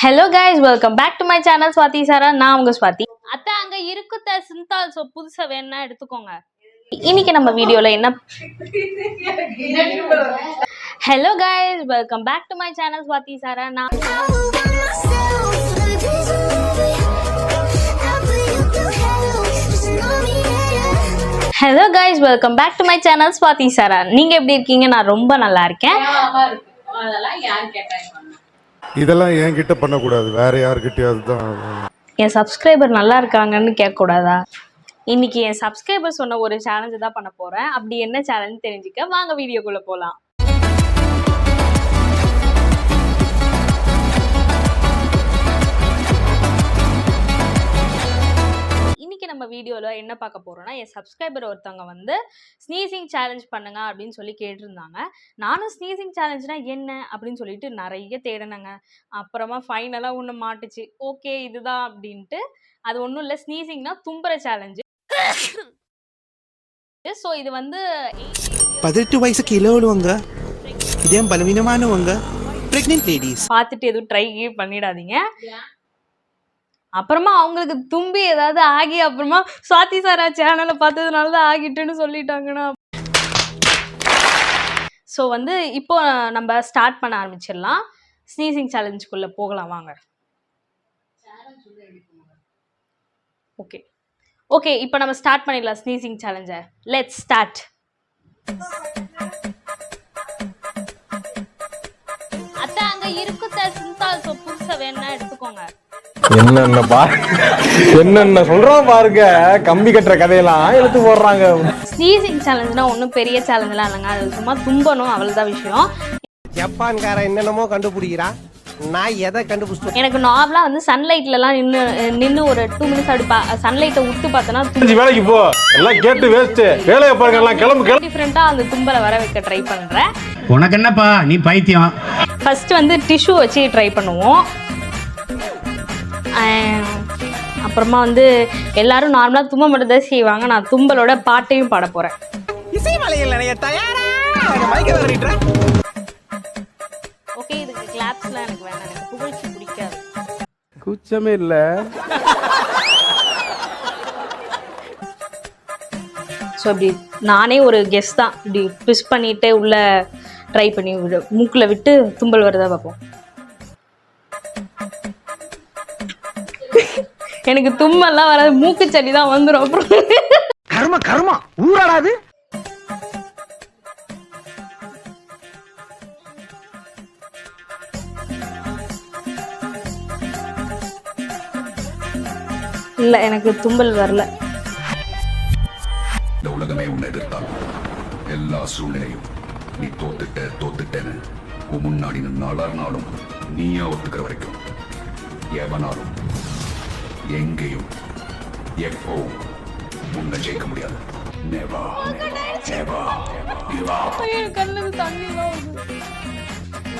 Hello guys, welcome back to my channel Swati Sara. நான் உங்க ஸ்வாதி. அத்தை அங்க இருக்குத சிந்தால் சோ புதுசா வேணா எடுத்துக்கோங்க. இன்னைக்கு நம்ம வீடியோல என்ன Hello guys, welcome back to my channel Swati Sara. Hello guys, welcome back to my channel Swati Sara. நீங்க எப்படி இருக்கீங்க? நான் ரொம்ப நல்லா இருக்கேன். அதெல்லாம் யார் கேட்டாங்க? இதெல்லாம் என்கிட்ட பண்ணக்கூடாது, வேற யார்கிட்டயாவது தான். என் சப்ஸ்கிரைபர் நல்லா இருக்காங்கன்னு கேட்கக்கூடாதா? இன்னைக்கு என் சப்ஸ்கிரைபர் சொன்ன ஒரு சேலஞ்சு தான் பண்ண போறேன். அப்படி என்ன சேலஞ்ச் தெரிஞ்சுக்க வாங்க வீடியோக்குள்ள போலாம். இன்னைக்கு நம்ம வீடியோல என்ன பார்க்க போறோம்னா, என் சப்ஸ்கிரைபர் ஒருத்தவங்க வந்து ஸ்னீசிங் சேலஞ்ச் பண்ணுங்க அப்படின்னு சொல்லி கேட்டிருந்தாங்க. நானும் ஸ்னீசிங் சேலஞ்ச்னா என்ன அப்படின்னு சொல்லிட்டு நிறைய தேடினேங்க. அப்புறமா ஃபைனலா ஒன்று மாட்டுச்சு. ஓகே இதுதான் அப்படின்ட்டு. அது ஒன்றும் இல்லை, ஸ்னீசிங்னா தும்புற சேலஞ்சு. ஸோ இது வந்து 18 வயசுக்கு இளவலுவங்க, இதயம் பலவீனமானவங்க, பிரெக்னென்ட் லேடிஸ் பார்த்துட்டு எதுவும் ட்ரை பண்ணிடாதீங்க. அப்புறமா அவங்களுக்கு தும்பி ஏதாவது ஆகி அப்புறமா சுவாதி சாரா சேனலை பார்த்ததுனால தான் ஆகிட்டுன்னு சொல்லிட்டாங்கன்னா, ஸோ வந்து இப்போ நம்ம ஸ்டார்ட் பண்ண ஆரம்பிச்சிடலாம். ஸ்னீசிங் சேலஞ்சுக்குள்ள போகலாம் வாங்க. ஓகே ஓகே இப்போ நம்ம ஸ்டார்ட் பண்ணிடலாம் ஸ்னீசிங் சேலஞ்சை. Let's start. அத்தை அங்க இருக்குத சிந்தால் சோ புதுசா வேணா எடுத்துக்கோங்க. என்னென்ன சொல்றோம் பாருங்க, கம்பி கட்டுற கதையெல்லாம் எடுத்து போடுறாங்க. ஸ்னீசிங் சேலஞ்சுனா ஒன்றும் பெரிய சேலஞ்செலாம் இல்லைங்க, அது சும்மா தும்பணும் அவ்வளோதான் விஷயம். ஜப்பான்கார என்னென்னமோ கண்டுபிடிக்கிறா, நான் எதை கண்டுபிடிச்சேன். எனக்கு நார்மலாக வந்து சன்லைட்லலாம் நின்று ஒரு 2 மினிட்ஸ் அப்படி சன்லைட்டை விட்டு பார்த்தோன்னா வேலைக்கு போ, எல்லாம் கேட்டு வேஸ்ட், வேலையை பாருங்க, எல்லாம் கிளம்பு. டிஃப்ரெண்ட்டாக அந்த தும்பலை வர வைக்க ட்ரை பண்ணுறேன். உனக்கு என்னப்பா நீ பைத்தியம். ஃபர்ஸ்ட் வந்து டிஷ்யூ வச்சு ட்ரை பண்ணுவோம். அப்புறமா வந்து எல்லாரும் நார்மலாக தும்ப மட்டும் தான் செய்வாங்க. நான் தும்பலோட பாட்டையும் பாட போகிறேன். ஓகே இதுக்கு கிளாப்ஸ்லாம் எனக்கு வேணாம், எனக்கு புகழ்ச்சி பிடிக்காது. கூச்சமே இல்ல. ஸோ இப்படி நானே ஒரு கெஸ் தான், இப்படி ட்விஸ்ட் பண்ணிட்டு உள்ள ட்ரை பண்ணி மூக்கில் விட்டு தும்பல் வருதா பார்ப்போம். எனக்கு தும்மெல்லாம் வராது, மூக்கு சளி தான் வந்துடும். அப்புறம் கர்ம கர்மா ஊராடாது. இல்ல எனக்கு தும்பல் வரல. இந்த உலகமே உன்னை எதிர்த்தால் எல்லா சூழ்நிலையும் நீ தோத்துட்டேன்னு உன் முன்னாடி நாளும் நீயா ஒத்துக்கிற வரைக்கும் எவனாலும் எங்கேயும் எப்பவும் உன்னை ஜெயிக்க முடியாது. கண்ணுக்கு தண்ணி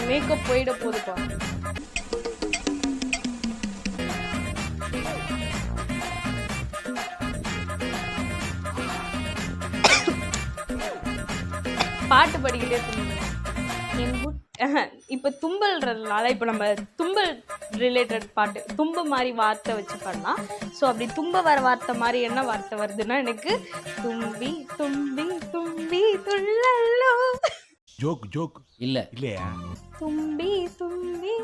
மேக்கப் போயிட போதுப்பா. பாட்டு படிக்கிட்டே இப்போ தும்பல்ன்றதுனால இப்போ நம்ம தும்பல் ரிலேட்டட் பாட்டு, தும்ப மாதிரி வார்த்தை வச்சு பண்ணலாம். ஸோ அப்படி தும்ப வர வார்த்தை மாதிரி என்ன வார்த்தை வருதுன்னா, எனக்கு தும்பி தும்பி தும்பி துள்ளல்லோ. ஜோக் ஜோக் இல்ல இல்லையா? தும்பி தும்பி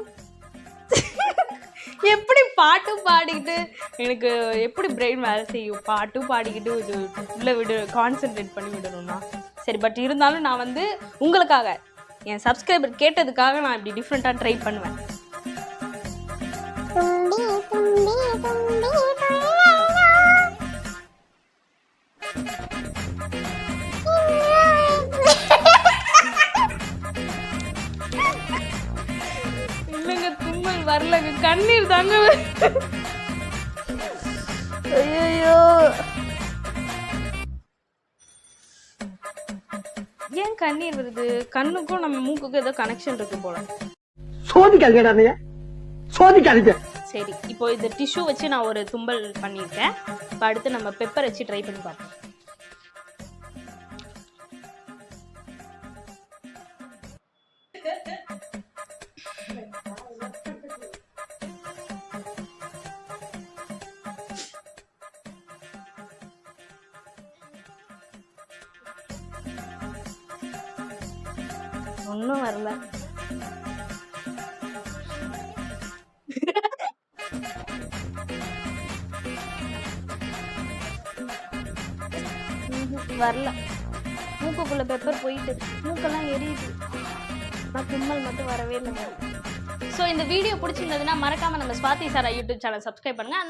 எப்படி பாட்டும் பாடிக்கிட்டு எனக்கு எப்படி பிரெயின் வேலை செய்யும்? பாட்டும் பாடிக்கிட்டு இது உள்ள கான்சென்ட்ரேட் பண்ணி விடணும்னா சரி. பட் இருந்தாலும் நான் வந்து உங்களுக்காக, என் சப்ஸ்கிரைபர் கேட்டதுக்காக நான் இப்படி டிஃப்ரெண்ட்டாக ட்ரை பண்ணுவேன். இல்லைங்க தும்மல் வரலங்க, கண்ணீர் தாங்க. ஐயோ ஏன் கண்ணீர் வருது? கண்ணுக்கும் நம்ம மூக்குக்கும் ஏதோ கனெக்ஷன் இருக்கு போல. சோதிக்காதீங்க. சரி இப்போ இந்த டிஷ்யூ வச்சு நான் ஒரு தும்பல் பண்ணியிருக்கேன். இப்போ அடுத்து நம்ம பெப்பர் வச்சு ட்ரை பண்ணி பார்ப்போம். ஒன்றும் வரல. வரல. மூக்குக்குள்ள பெப்பர் போயிட்டு மூக்கெல்லாம் எரியுது. ஆனால் தும்மல் மட்டும் வரவே இல்லைங்க. ஸோ இந்த வீடியோ பிடிச்சிருந்ததுன்னா மறக்காம நம்ம ஸ்வாதி சாரா யூடியூப் சேனல் சப்ஸ்கிரைப் பண்ணுங்க.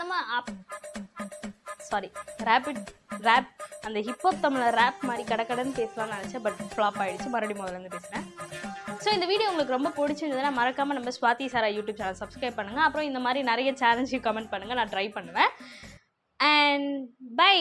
ரேப் அந்த ஹிப்ஹாப் தமிழில் ரேப் மாதிரி கடன்னு பேசலாம்னு நினச்சேன். பட் ஃப்ளாப் ஆகிடுச்சு. மறுபடியும் முதல்ல இருந்து பேசுகிறேன். ஸோ இந்த வீடியோ உங்களுக்கு ரொம்ப பிடிச்சிருந்ததுன்னா மறக்காம நம்ம ஸ்வாதி சாரா யூடியூப் சேனல் சப்ஸ்கிரைப் பண்ணுங்கள். அப்புறம் இந்த மாதிரி நிறைய சேலஞ்சு கமெண்ட் பண்ணுங்கள். நான் ட்ரை பண்ணுவேன். And by.